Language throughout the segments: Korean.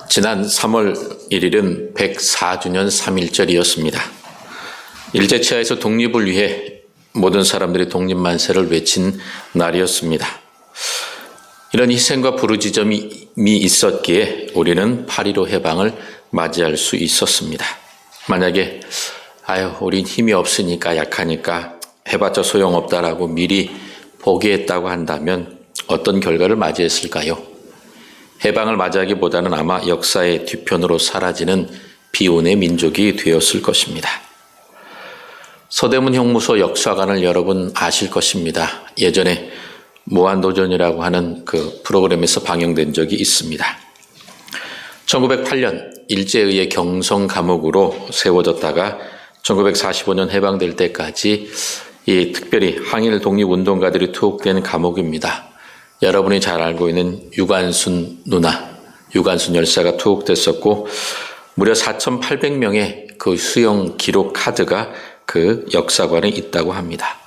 지난 3월 1일은 104주년 3.1절이었습니다. 일제치하에서 독립을 위해 모든 사람들이 독립만세를 외친 날이었습니다. 이런 희생과 부르짖음이 있었기에 우리는 8.15 해방을 맞이할 수 있었습니다. 만약에 우린 힘이 없으니까 약하니까 해봤자 소용없다라고 미리 포기했다고 한다면 어떤 결과를 맞이했을까요? 해방을 맞이하기보다는 아마 역사의 뒤편으로 사라지는 비운의 민족이 되었을 것입니다. 서대문 형무소 역사관을 여러분 아실 것입니다. 예전에 무한도전이라고 하는 그 프로그램에서 방영된 적이 있습니다. 1908년 일제에 의해 경성 감옥으로 세워졌다가 1945년 해방될 때까지 이 특별히 항일 독립운동가들이 투옥된 감옥입니다. 여러분이 잘 알고 있는 유관순 누나, 유관순 열사가 투옥됐었고 무려 4,800명의 그 수용 기록 카드가 그 역사관에 있다고 합니다.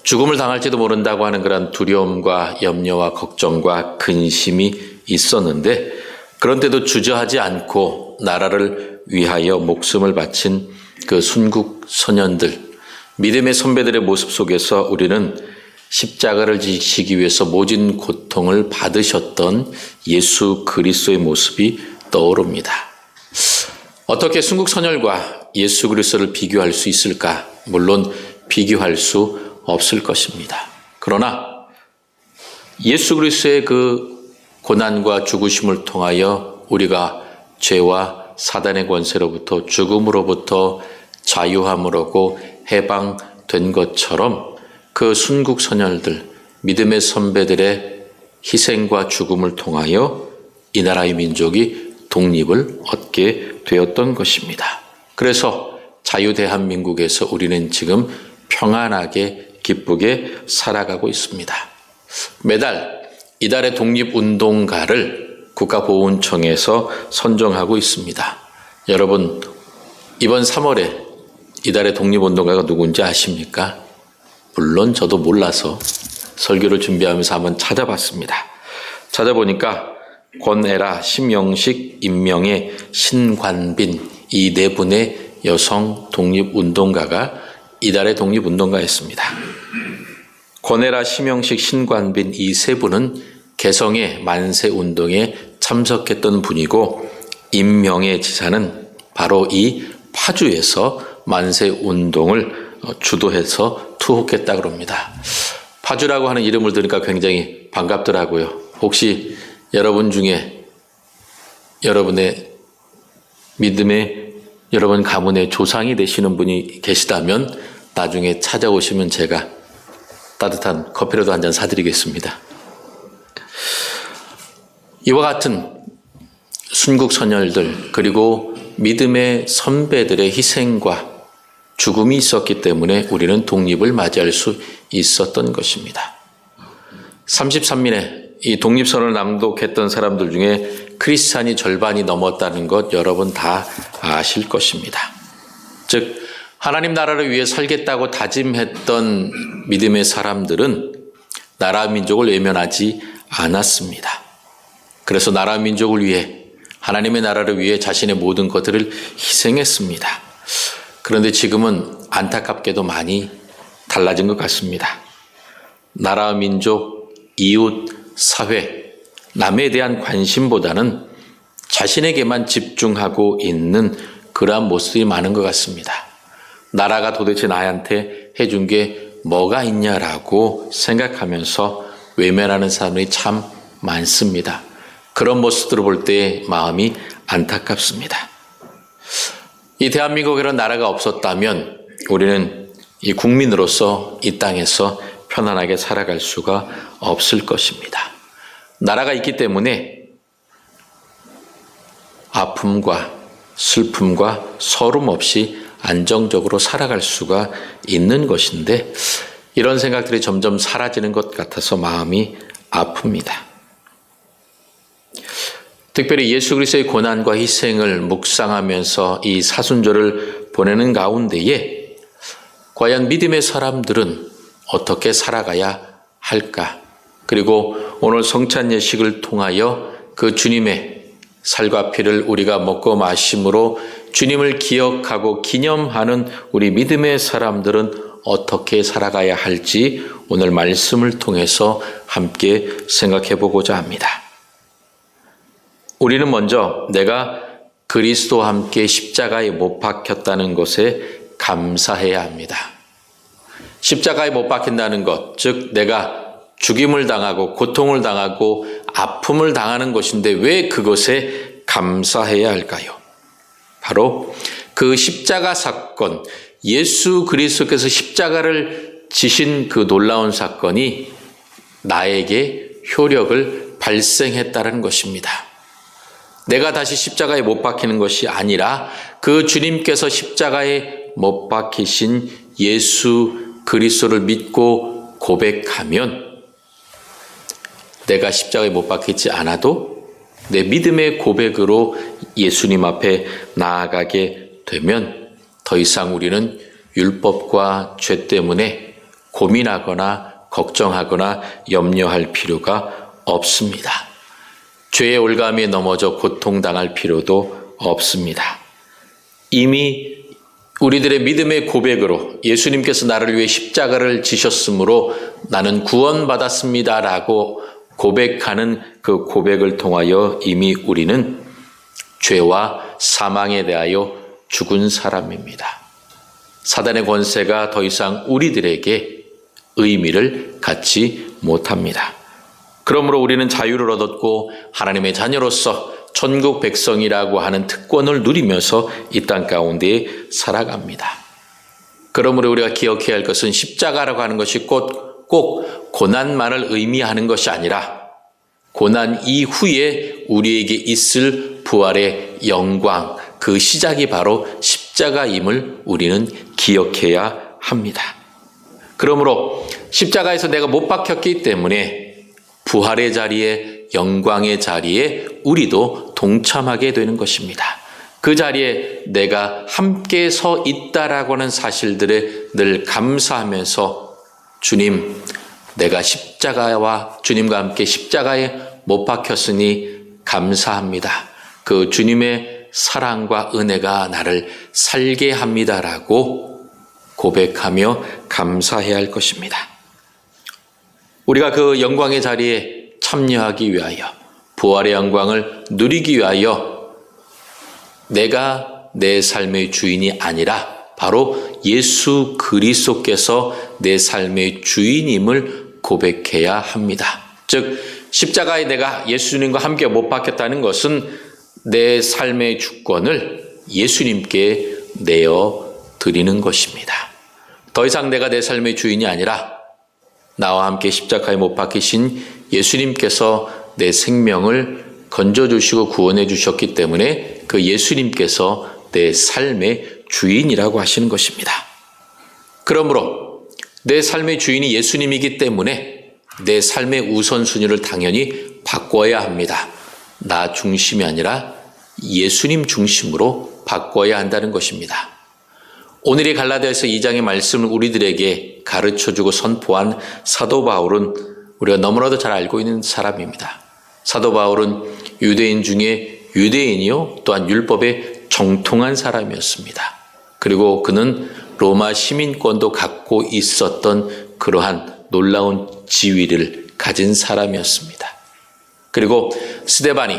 죽음을 당할지도 모른다고 하는 그런 두려움과 염려와 걱정과 근심이 있었는데 그런데도 주저하지 않고 나라를 위하여 목숨을 바친 그 순국 선현들, 믿음의 선배들의 모습 속에서 우리는 십자가를 지시기 위해서 모진 고통을 받으셨던 예수 그리스도의 모습이 떠오릅니다. 어떻게 순국 선열과 예수 그리스도를 비교할 수 있을까? 물론 비교할 수 없을 것입니다. 그러나 예수 그리스도의 그 고난과 죽으심을 통하여 우리가 죄와 사단의 권세로부터 죽음으로부터 자유함으로 해방된 것처럼 그 순국 선열들, 믿음의 선배들의 희생과 죽음을 통하여 이 나라의 민족이 독립을 얻게 되었던 것입니다. 그래서 자유 대한민국에서 우리는 지금 평안하게 기쁘게 살아가고 있습니다. 매달 이달의 독립운동가를 국가보훈청에서 선정하고 있습니다. 여러분, 이번 3월에 이달의 독립운동가가 누군지 아십니까? 물론 저도 몰라서 설교를 준비하면서 한번 찾아봤습니다. 찾아보니까 권애라, 심영식, 임명애, 신관빈 이 네 분의 여성 독립운동가가 이달의 독립운동가였습니다. 권애라, 심영식, 신관빈 이 세 분은 개성의 만세운동에 참석했던 분이고 임명애 지사는 바로 이 파주에서 만세운동을 주도해서 투옥했다고 합니다. 파주라고 하는 이름을 들으니까 굉장히 반갑더라고요. 혹시 여러분 중에 여러분의 믿음의 여러분 가문의 조상이 되시는 분이 계시다면 나중에 찾아오시면 제가 따뜻한 커피라도 한 잔 사드리겠습니다. 이와 같은 순국 선열들 그리고 믿음의 선배들의 희생과 죽음이 있었기 때문에 우리는 독립을 맞이할 수 있었던 것입니다. 33년에 이 독립선을 낭독했던 사람들 중에 크리스찬이 절반이 넘었다는 것 여러분 다 아실 것입니다. 즉 하나님 나라를 위해 살겠다고 다짐했던 믿음의 사람들은 나라 민족을 외면하지 않았습니다. 그래서 나라 민족을 위해 하나님의 나라를 위해 자신의 모든 것들을 희생했습니다. 그런데 지금은 안타깝게도 많이 달라진 것 같습니다. 나라, 민족, 이웃, 사회, 남에 대한 관심보다는 자신에게만 집중하고 있는 그러한 모습이 많은 것 같습니다. 나라가 도대체 나한테 해준 게 뭐가 있냐라고 생각하면서 외면하는 사람이 참 많습니다. 그런 모습들을 볼 때 마음이 안타깝습니다. 이 대한민국이라는 나라가 없었다면 우리는 이 국민으로서 이 땅에서 편안하게 살아갈 수가 없을 것입니다. 나라가 있기 때문에 아픔과 슬픔과 서름 없이 안정적으로 살아갈 수가 있는 것인데 이런 생각들이 점점 사라지는 것 같아서 마음이 아픕니다. 특별히 예수 그리스도의 고난과 희생을 묵상하면서 이 사순절을 보내는 가운데에 과연 믿음의 사람들은 어떻게 살아가야 할까? 그리고 오늘 성찬 예식을 통하여 그 주님의 살과 피를 우리가 먹고 마심으로 주님을 기억하고 기념하는 우리 믿음의 사람들은 어떻게 살아가야 할지 오늘 말씀을 통해서 함께 생각해 보고자 합니다. 우리는 먼저 내가 그리스도와 함께 십자가에 못 박혔다는 것에 감사해야 합니다. 십자가에 못 박힌다는 것, 즉 내가 죽임을 당하고 고통을 당하고 아픔을 당하는 것인데 왜 그것에 감사해야 할까요? 바로 그 십자가 사건, 예수 그리스도께서 십자가를 지신 그 놀라운 사건이 나에게 효력을 발생했다는 것입니다. 내가 다시 십자가에 못 박히는 것이 아니라 그 주님께서 십자가에 못 박히신 예수 그리스도를 믿고 고백하면 내가 십자가에 못 박히지 않아도 내 믿음의 고백으로 예수님 앞에 나아가게 되면 더 이상 우리는 율법과 죄 때문에 고민하거나 걱정하거나 염려할 필요가 없습니다. 죄의 올가미에 넘어져 고통당할 필요도 없습니다. 이미 우리들의 믿음의 고백으로 예수님께서 나를 위해 십자가를 지셨으므로 나는 구원받았습니다라고 고백하는 그 고백을 통하여 이미 우리는 죄와 사망에 대하여 죽은 사람입니다. 사단의 권세가 더 이상 우리들에게 의미를 갖지 못합니다. 그러므로 우리는 자유를 얻었고 하나님의 자녀로서 천국 백성이라고 하는 특권을 누리면서 이 땅 가운데 살아갑니다. 그러므로 우리가 기억해야 할 것은 십자가라고 하는 것이 꼭 고난만을 의미하는 것이 아니라 고난 이후에 우리에게 있을 부활의 영광, 그 시작이 바로 십자가임을 우리는 기억해야 합니다. 그러므로 십자가에서 내가 못 박혔기 때문에 부활의 자리에, 영광의 자리에 우리도 동참하게 되는 것입니다. 그 자리에 내가 함께 서 있다라고 하는 사실들에 늘 감사하면서 주님, 내가 십자가와 주님과 함께 십자가에 못 박혔으니 감사합니다. 그 주님의 사랑과 은혜가 나를 살게 합니다라고 고백하며 감사해야 할 것입니다. 우리가 그 영광의 자리에 참여하기 위하여 부활의 영광을 누리기 위하여 내가 내 삶의 주인이 아니라 바로 예수 그리스도께서 내 삶의 주인임을 고백해야 합니다. 즉 십자가에 내가 예수님과 함께 못 박혔다는 것은 내 삶의 주권을 예수님께 내어 드리는 것입니다. 더 이상 내가 내 삶의 주인이 아니라 나와 함께 십자가에 못 박히신 예수님께서 내 생명을 건져주시고 구원해 주셨기 때문에 그 예수님께서 내 삶의 주인이라고 하시는 것입니다. 그러므로 내 삶의 주인이 예수님이기 때문에 내 삶의 우선순위를 당연히 바꿔야 합니다. 나 중심이 아니라 예수님 중심으로 바꿔야 한다는 것입니다. 오늘 이 갈라디아서 2장의 말씀을 우리들에게 가르쳐주고 선포한 사도 바울은 우리가 너무나도 잘 알고 있는 사람입니다. 사도 바울은 유대인 중에 유대인이요 또한 율법에 정통한 사람이었습니다. 그리고 그는 로마 시민권도 갖고 있었던 그러한 놀라운 지위를 가진 사람이었습니다. 그리고 스데반이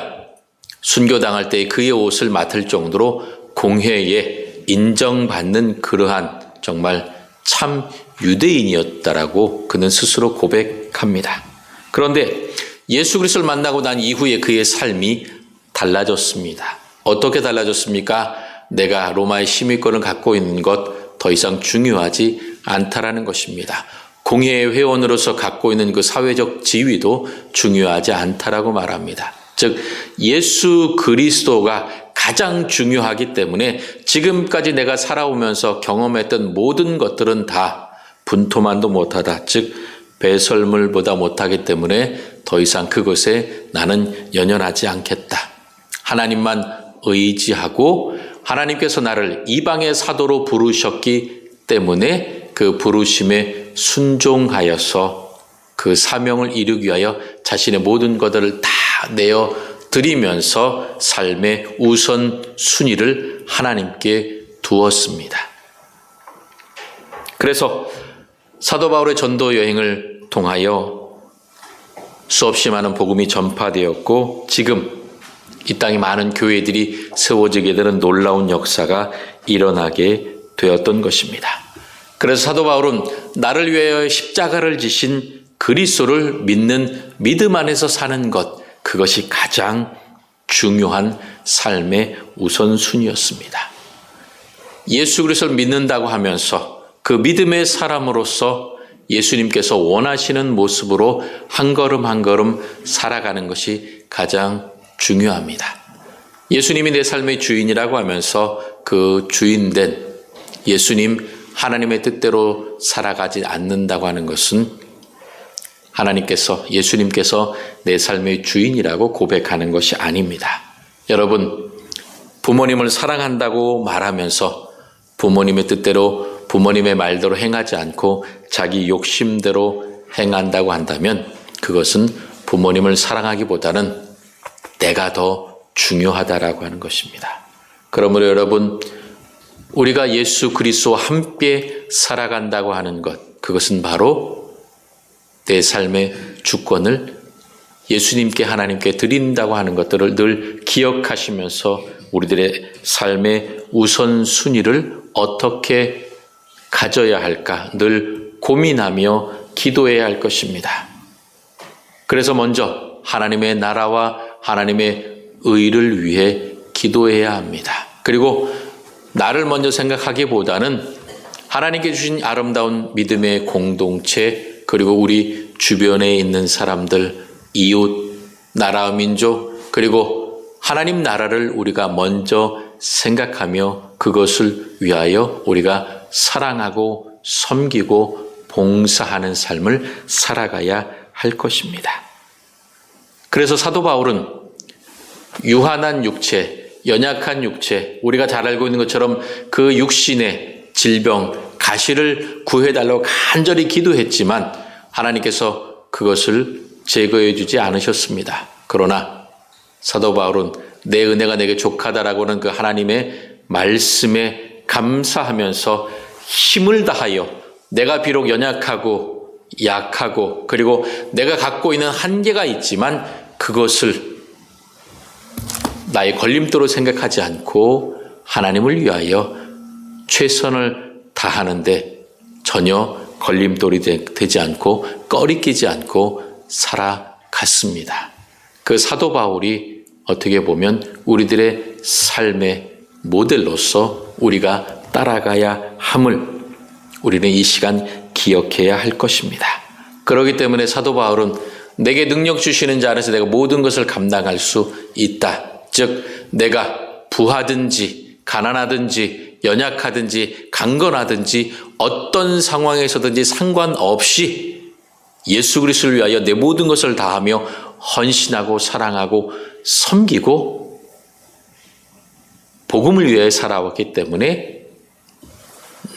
순교당할 때 그의 옷을 맡을 정도로 공회에 인정받는 그러한 정말 참 유대인이었다라고 그는 스스로 고백합니다. 그런데 예수 그리스도를 만나고 난 이후에 그의 삶이 달라졌습니다. 어떻게 달라졌습니까? 내가 로마의 시민권을 갖고 있는 것 더 이상 중요하지 않다라는 것입니다. 공회의 회원으로서 갖고 있는 그 사회적 지위도 중요하지 않다라고 말합니다. 즉 예수 그리스도가 가장 중요하기 때문에 지금까지 내가 살아오면서 경험했던 모든 것들은 다 분토만도 못하다. 즉 배설물보다 못하기 때문에 더 이상 그것에 나는 연연하지 않겠다. 하나님만 의지하고 하나님께서 나를 이방의 사도로 부르셨기 때문에 그 부르심에 순종하여서 그 사명을 이루기 위하여 자신의 모든 것들을 다 내어 드리면서 삶의 우선순위를 하나님께 두었습니다. 그래서 사도 바울의 전도 여행을 통하여 수없이 많은 복음이 전파되었고 지금 이 땅에 많은 교회들이 세워지게 되는 놀라운 역사가 일어나게 되었던 것입니다. 그래서 사도 바울은 나를 위하여 십자가를 지신 그리스도를 믿는 믿음 안에서 사는 것, 그것이 가장 중요한 삶의 우선순위였습니다. 예수 그리스도를 믿는다고 하면서 그 믿음의 사람으로서 예수님께서 원하시는 모습으로 한 걸음 한 걸음 살아가는 것이 가장 중요합니다. 예수님이 내 삶의 주인이라고 하면서 그 주인된 예수님 하나님의 뜻대로 살아가지 않는다고 하는 것은 예수님께서 내 삶의 주인이라고 고백하는 것이 아닙니다. 여러분, 부모님을 사랑한다고 말하면서 부모님의 뜻대로 부모님의 말대로 행하지 않고 자기 욕심대로 행한다고 한다면 그것은 부모님을 사랑하기보다는 내가 더 중요하다라고 하는 것입니다. 그러므로 여러분, 우리가 예수 그리스도와 함께 살아간다고 하는 것, 그것은 바로 내 삶의 주권을 예수님께 하나님께 드린다고 하는 것들을 늘 기억하시면서 우리들의 삶의 우선순위를 어떻게 가져야 할까 늘 고민하며 기도해야 할 것입니다. 그래서 먼저 하나님의 나라와 하나님의 의를 위해 기도해야 합니다. 그리고 나를 먼저 생각하기보다는 하나님께 주신 아름다운 믿음의 공동체, 그리고 우리 주변에 있는 사람들, 이웃, 나라, 민족, 그리고 하나님 나라를 우리가 먼저 생각하며 그것을 위하여 우리가 사랑하고 섬기고 봉사하는 삶을 살아가야 할 것입니다. 그래서 사도 바울은 유한한 육체, 연약한 육체, 우리가 잘 알고 있는 것처럼 그 육신의 질병, 가시를 구해달라고 간절히 기도했지만 하나님께서 그것을 제거해 주지 않으셨습니다. 그러나 사도 바울은 내 은혜가 내게 족하다라고는 그 하나님의 말씀에 감사하면서 힘을 다하여 내가 비록 연약하고 약하고 그리고 내가 갖고 있는 한계가 있지만 그것을 나의 걸림돌로 생각하지 않고 하나님을 위하여 최선을 다하는데 전혀 걸림돌이 되지 않고 꺼리끼지 않고 살아갔습니다. 그 사도 바울이 어떻게 보면 우리들의 삶의 모델로서 우리가 따라가야 함을 우리는 이 시간 기억해야 할 것입니다. 그렇기 때문에 사도 바울은 내게 능력 주시는 자 안에서 내가 모든 것을 감당할 수 있다. 즉 내가 부하든지 가난하든지 연약하든지 강건하든지 어떤 상황에서든지 상관없이 예수 그리스도를 위하여 내 모든 것을 다하며 헌신하고 사랑하고 섬기고 복음을 위해 살아왔기 때문에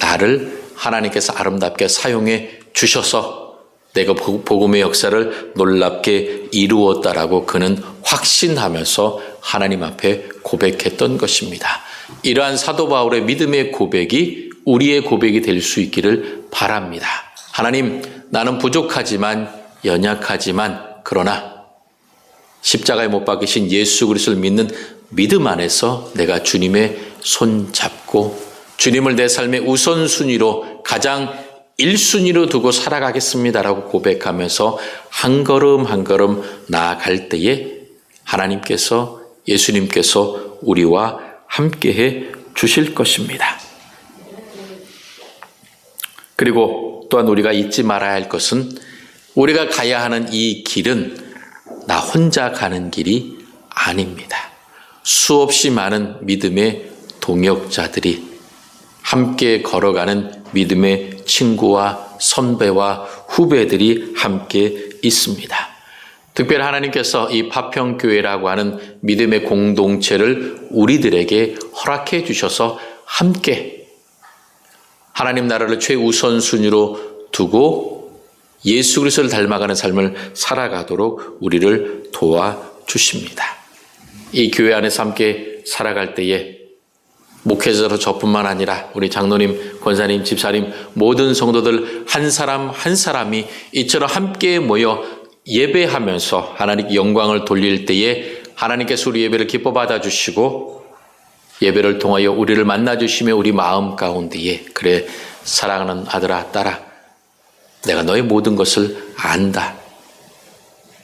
나를 하나님께서 아름답게 사용해 주셔서 내가 복음의 역사를 놀랍게 이루었다라고 그는 확신하면서 하나님 앞에 고백했던 것입니다. 이러한 사도 바울의 믿음의 고백이 우리의 고백이 될 수 있기를 바랍니다. 하나님, 나는 부족하지만 연약하지만 그러나 십자가에 못 박히신 예수 그리스도를 믿는 믿음 안에서 내가 주님의 손 잡고 주님을 내 삶의 우선순위로 가장 1순위로 두고 살아가겠습니다라고 고백하면서 한 걸음 한 걸음 나아갈 때에 하나님께서 예수님께서 우리와 함께해 주실 것입니다. 그리고 또한 우리가 잊지 말아야 할 것은 우리가 가야 하는 이 길은 나 혼자 가는 길이 아닙니다. 수없이 많은 믿음의 동역자들이 함께 걸어가는 믿음의 친구와 선배와 후배들이 함께 있습니다. 특별히 하나님께서 이 파평교회라고 하는 믿음의 공동체를 우리들에게 허락해 주셔서 함께 하나님 나라를 최우선순위로 두고 예수 그리스도를 닮아가는 삶을 살아가도록 우리를 도와주십니다. 이 교회 안에서 함께 살아갈 때에 목회자로 저뿐만 아니라 우리 장로님, 권사님, 집사님, 모든 성도들 한 사람 한 사람이 이처럼 함께 모여 예배하면서 하나님께 영광을 돌릴 때에 하나님께서 우리 예배를 기뻐 받아주시고 예배를 통하여 우리를 만나주시며 우리 마음 가운데에 그래 사랑하는 아들아 딸아 내가 너의 모든 것을 안다.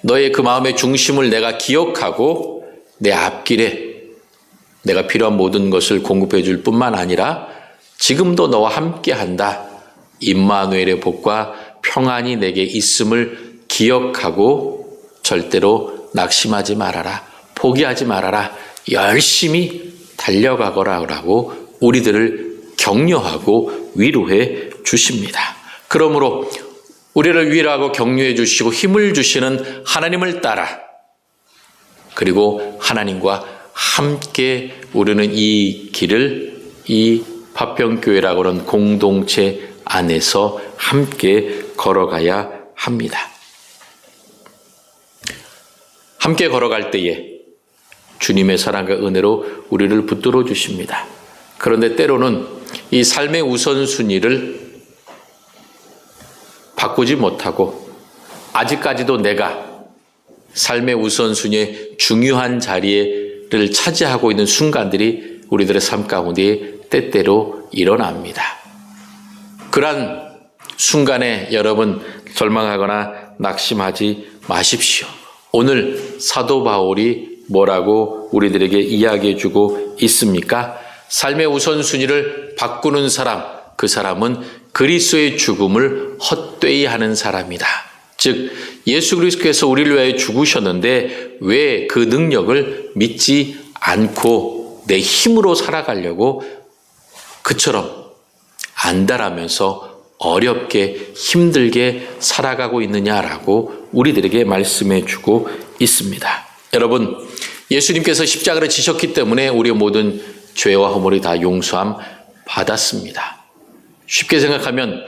너의 그 마음의 중심을 내가 기억하고 내 앞길에 내가 필요한 모든 것을 공급해 줄 뿐만 아니라 지금도 너와 함께 한다. 임마누엘의 복과 평안이 내게 있음을 기억하고 절대로 낙심하지 말아라. 포기하지 말아라. 열심히 달려가거라라고 우리들을 격려하고 위로해 주십니다. 그러므로 우리를 위로하고 격려해 주시고 힘을 주시는 하나님을 따라 그리고 하나님과 함께 우리는 이 길을 이 파평교회라고 하는 공동체 안에서 함께 걸어가야 합니다. 함께 걸어갈 때에 주님의 사랑과 은혜로 우리를 붙들어 주십니다. 그런데 때로는 이 삶의 우선순위를 바꾸지 못하고 아직까지도 내가 삶의 우선순위의 중요한 자리를 차지하고 있는 순간들이 우리들의 삶 가운데 때때로 일어납니다. 그러한 순간에 여러분 절망하거나 낙심하지 마십시오. 오늘 사도 바울이 뭐라고 우리들에게 이야기해 주고 있습니까? 삶의 우선순위를 바꾸는 사람, 그 사람은 그리스도의 죽음을 헛되이 하는 사람이다. 즉 예수 그리스도께서 우리를 위하여 죽으셨는데 왜 그 능력을 믿지 않고 내 힘으로 살아가려고 그처럼 안달하면서 어렵게 힘들게 살아가고 있느냐라고 우리들에게 말씀해 주고 있습니다. 여러분, 예수님께서 십자가를 지셨기 때문에 우리의 모든 죄와 허물이 다 용서함 받았습니다. 쉽게 생각하면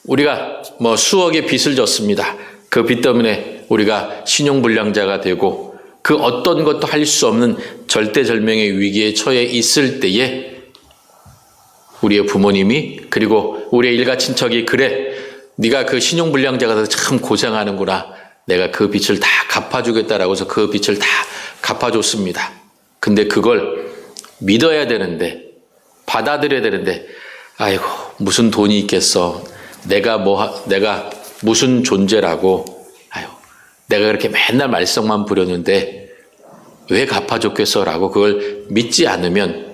우리가 수억의 빚을 졌습니다. 그 빚 때문에 우리가 신용불량자가 되고 그 어떤 것도 할 수 없는 절대절명의 위기에 처해 있을 때에 우리의 부모님이 그리고 우리의 일가 친척이 그래 네가 그 신용불량자가 돼서 참 고생하는구나. 내가 그 빚을 다 갚아주겠다라고 해서 그 빚을 다 갚아줬습니다. 근데 그걸 믿어야 되는데 받아들여야 되는데 아이고 무슨 돈이 있겠어. 내가 무슨 존재라고 아유 내가 그렇게 맨날 말썽만 부렸는데 왜 갚아줬겠어라고 그걸 믿지 않으면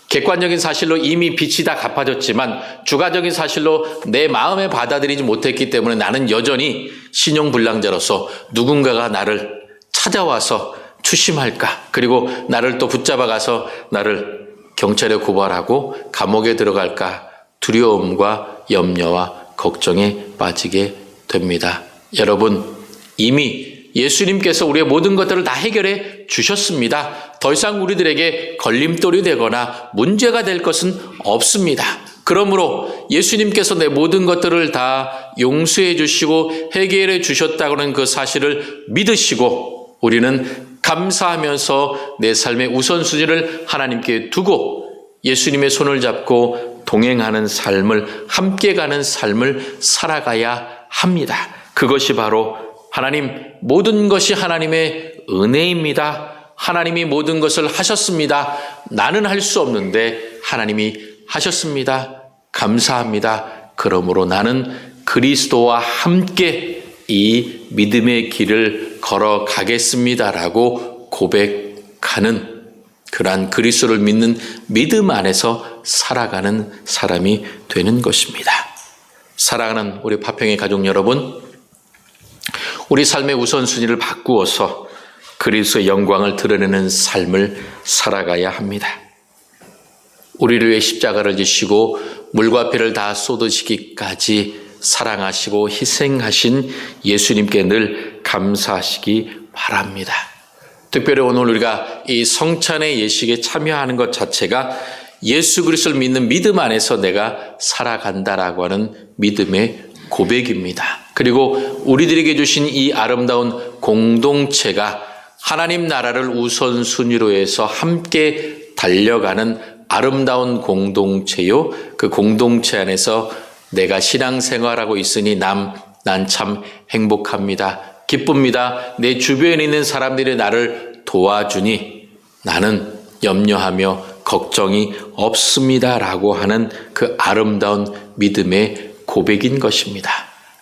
객관적인 사실로 이미 빚이 다 갚아졌지만 주관적인 사실로 내 마음에 받아들이지 못했기 때문에 나는 여전히 신용불량자로서 누군가가 나를 찾아와서 추심할까 그리고 나를 또 붙잡아가서 나를 경찰에 고발하고 감옥에 들어갈까 두려움과 염려와 걱정에 빠지게 됩니다. 여러분 이미 예수님께서 우리의 모든 것들을 다 해결해 주셨습니다. 더 이상 우리들에게 걸림돌이 되거나 문제가 될 것은 없습니다. 그러므로 예수님께서 내 모든 것들을 다 용서해 주시고 해결해 주셨다고는 그 사실을 믿으시고 우리는 감사하면서 내 삶의 우선순위를 하나님께 두고 예수님의 손을 잡고 동행하는 삶을 함께 가는 삶을 살아가야 합니다. 그것이 바로 하나님 모든 것이 하나님의 은혜입니다. 하나님이 모든 것을 하셨습니다. 나는 할 수 없는데 하나님이 하셨습니다. 감사합니다. 그러므로 나는 그리스도와 함께 이 믿음의 길을 걸어가겠습니다라고 고백하는 그러한 그리스도를 믿는 믿음 안에서 살아가는 사람이 되는 것입니다. 사랑하는 우리 파평의 가족 여러분, 우리 삶의 우선순위를 바꾸어서 그리스도의 영광을 드러내는 삶을 살아가야 합니다. 우리를 위해 십자가를 지시고 물과 피를 다 쏟으시기까지 사랑하시고 희생하신 예수님께 늘 감사하시기 바랍니다. 특별히 오늘 우리가 이 성찬의 예식에 참여하는 것 자체가 예수 그리스도를 믿는 믿음 안에서 내가 살아간다라고 하는 믿음의 고백입니다. 그리고 우리들에게 주신 이 아름다운 공동체가 하나님 나라를 우선순위로 해서 함께 달려가는 아름다운 공동체요. 그 공동체 안에서 내가 신앙생활하고 있으니 난 참 행복합니다. 기쁩니다. 내 주변에 있는 사람들이 나를 도와주니 나는 염려하며 걱정이 없습니다라고 하는 그 아름다운 믿음의 고백인 것입니다.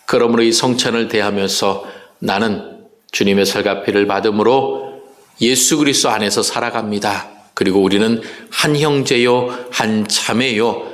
그러므로 이 성찬을 대하면서 나는 주님의 설가피를 받음으로 예수 그리스도 안에서 살아갑니다. 그리고 우리는 한 형제요, 한 자매요,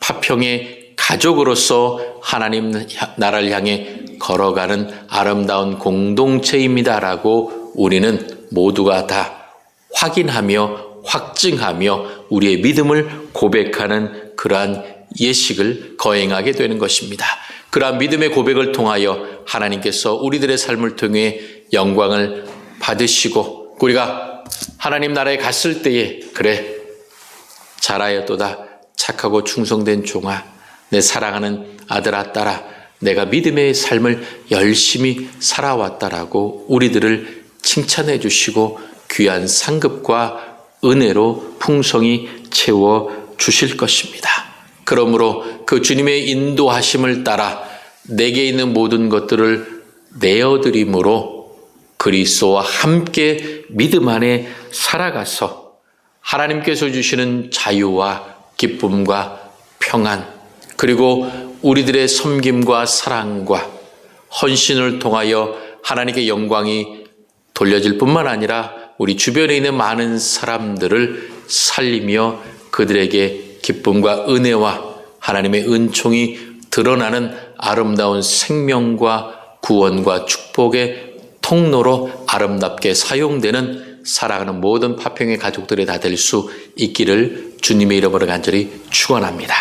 파평의 가족으로서 하나님 나라를 향해 걸어가는 아름다운 공동체입니다라고 우리는 모두가 다 확인하며 확증하며 우리의 믿음을 고백하는 그러한 예식을 거행하게 되는 것입니다. 그러한 믿음의 고백을 통하여 하나님께서 우리들의 삶을 통해 영광을 받으시고 우리가 하나님 나라에 갔을 때에 그래 잘하였도다 착하고 충성된 종아 내 사랑하는 아들아 딸아 내가 믿음의 삶을 열심히 살아왔다라고 우리들을 칭찬해 주시고 귀한 상급과 은혜로 풍성히 채워 주실 것입니다. 그러므로 그 주님의 인도하심을 따라 내게 있는 모든 것들을 내어드림으로 그리스도와 함께 믿음 안에 살아가서 하나님께서 주시는 자유와 기쁨과 평안 그리고 우리들의 섬김과 사랑과 헌신을 통하여 하나님께 영광이 돌려질 뿐만 아니라 우리 주변에 있는 많은 사람들을 살리며 그들에게 기쁨과 은혜와 하나님의 은총이 드러나는 아름다운 생명과 구원과 축복의 통로로 아름답게 사용되는 사랑하는 모든 파평의 가족들이 다 될 수 있기를 주님의 이름으로 간절히 축원합니다.